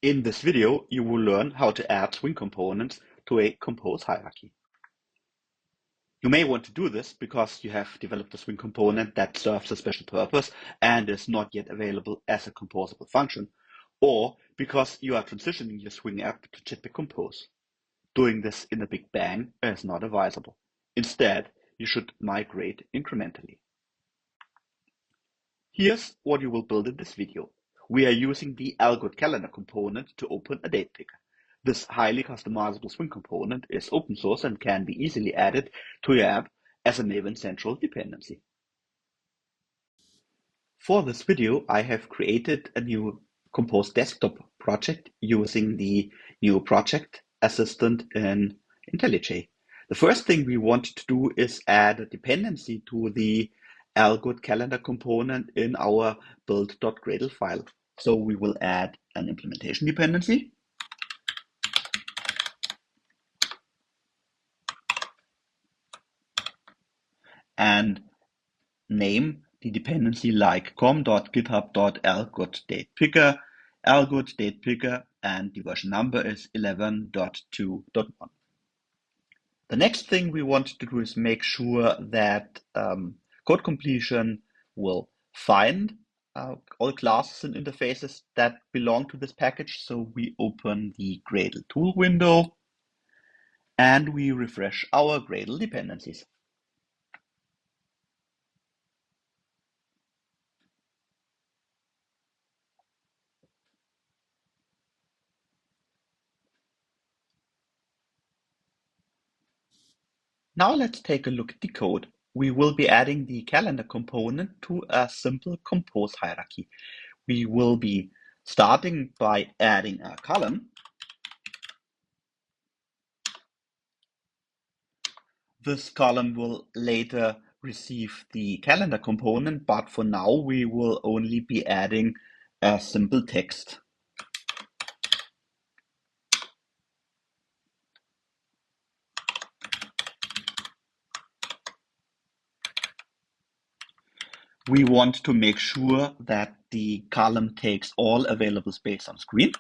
In this video, you will learn how to add swing components to a compose hierarchy. You may want to do this because you have developed a swing component that serves a special purpose and is not yet available as a composable function, or because you are transitioning your swing app to Jetpack Compose. Doing this in a big bang is not advisable. Instead, you should migrate incrementally. Here's what you will build in this video. We are using the algorithm calendar component to open a date picker. This highly customizable swing component is open source and can be easily added to your app as a Maven central dependency. For this video, I have created a new Compose desktop project using the new project assistant in IntelliJ. The first thing we want to do is add a dependency to the algorithm calendar component in our build.gradle file. So we will add an implementation dependency. And name the dependency like com.github.algorithm.datepicker, algorithm.datepicker, and the version number is 11.2.1. The next thing we want to do is make sure that code completion will find all classes and interfaces that belong to this package. So we open the Gradle tool window and we refresh our Gradle dependencies. Now let's take a look at the code. We will be adding the calendar component to a simple compose hierarchy. We will be starting by adding a column. This column will later receive the calendar component, but for now we will only be adding a simple text. We want to make sure that the column takes all available space on screen.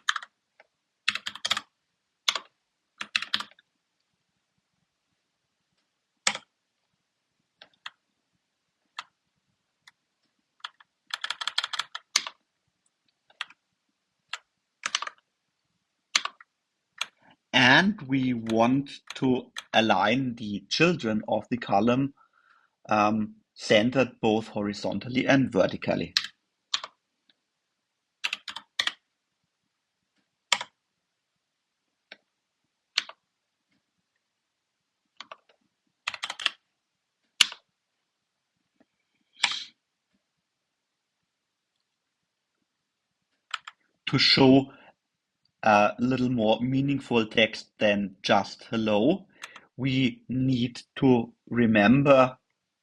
And we want to align the children of the column centered both horizontally and vertically. To show a little more meaningful text than just hello, we need to remember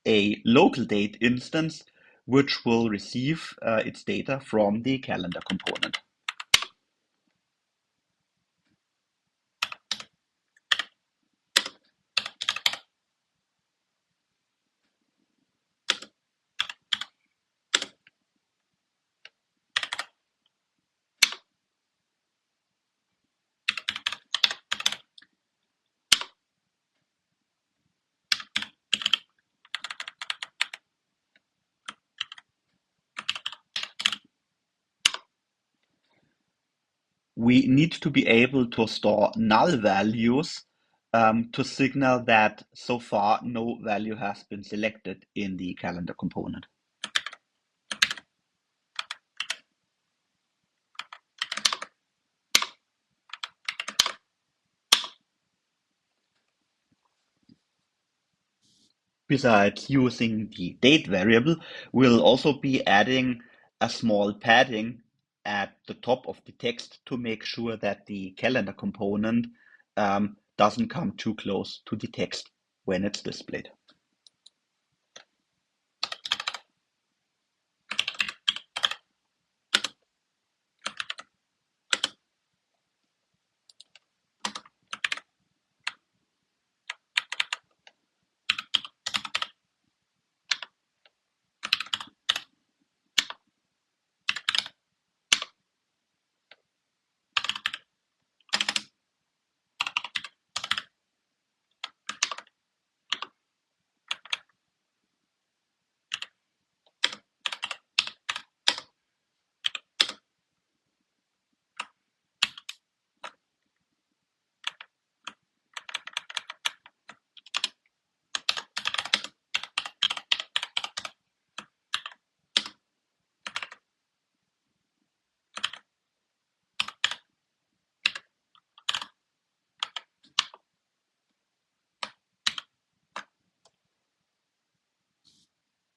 a local date instance which will receive its data from the calendar component. We need to be able to store null values to signal that so far no value has been selected in the calendar component. Besides using the date variable, we'll also be adding a small padding at the top of the text to make sure that the calendar component doesn't come too close to the text when it's displayed.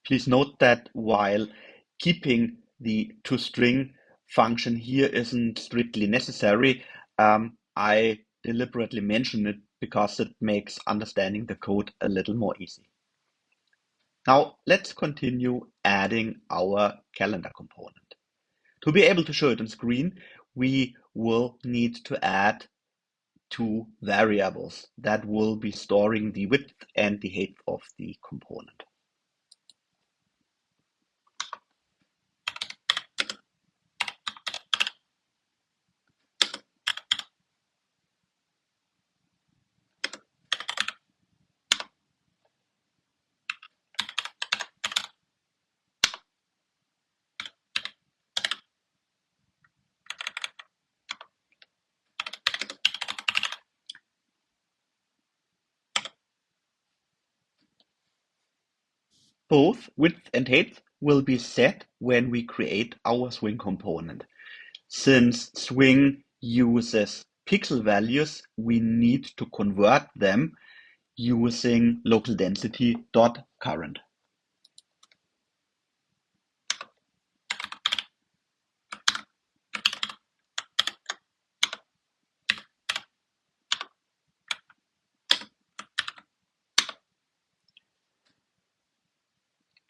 Please note that while keeping the toString function here isn't strictly necessary, I deliberately mention it because it makes understanding the code a little more easy. Now let's continue adding our calendar component. To be able to show it on screen, we will need to add two variables that will be storing the width and the height of the component. Both width and height will be set when we create our swing component. Since swing uses pixel values, we need to convert them using local density.current.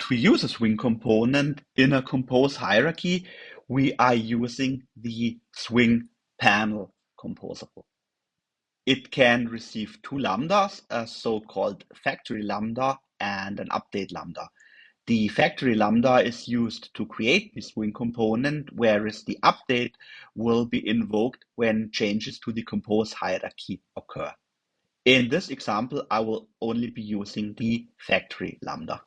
To use a swing component in a compose hierarchy, we are using the swing panel composable. It can receive two lambdas, a so-called factory lambda and an update lambda. The factory lambda is used to create the swing component, whereas the update will be invoked when changes to the compose hierarchy occur. In this example, I will only be using the factory lambda.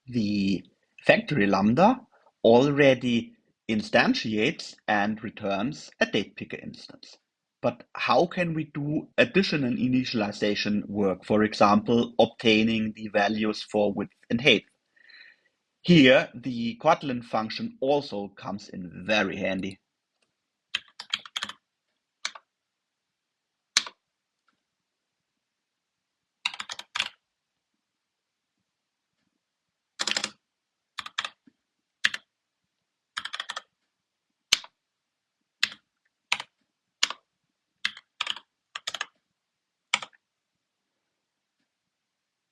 The factory lambda already instantiates and returns a date picker instance. But how can we do additional initialization work, for example, obtaining the values for width and height? Here, the Kotlin function also comes in very handy.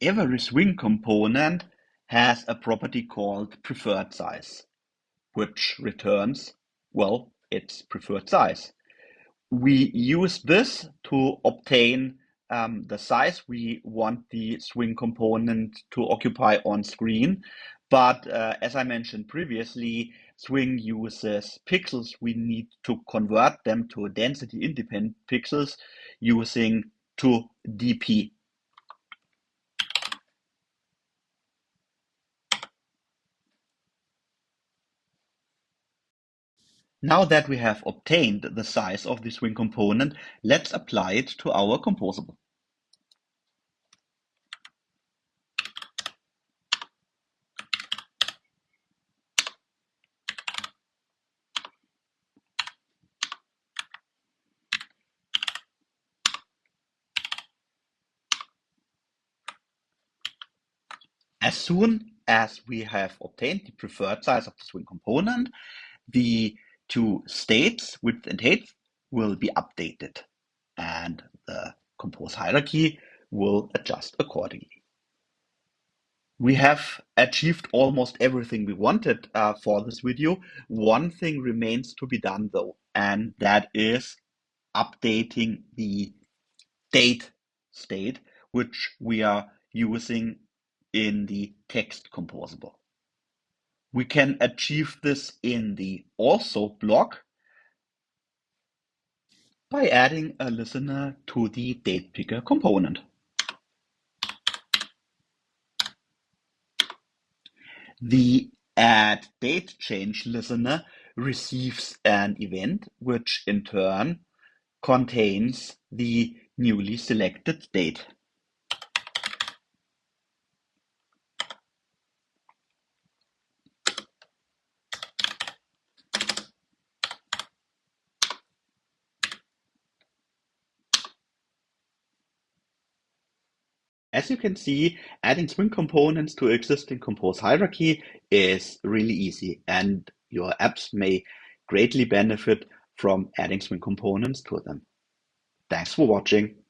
Every swing component has a property called preferred size, which returns, well, its preferred size. We use this to obtain the size we want the swing component to occupy on screen. But as I mentioned previously, swing uses pixels. We need to convert them to density independent pixels using toDP. Now that we have obtained the size of the swing component, let's apply it to our composable. As soon as we have obtained the preferred size of the swing component, the two states, width and height, will be updated, and the compose hierarchy will adjust accordingly. We have achieved almost everything we wanted for this video. One thing remains to be done though, and that is updating the date state, which we are using in the text composable. We can achieve this in the also block by adding a listener to the date picker component. The add date change listener receives an event, which in turn contains the newly selected date. As you can see, adding swing components to existing compose hierarchy is really easy, and your apps may greatly benefit from adding swing components to them. Thanks for watching.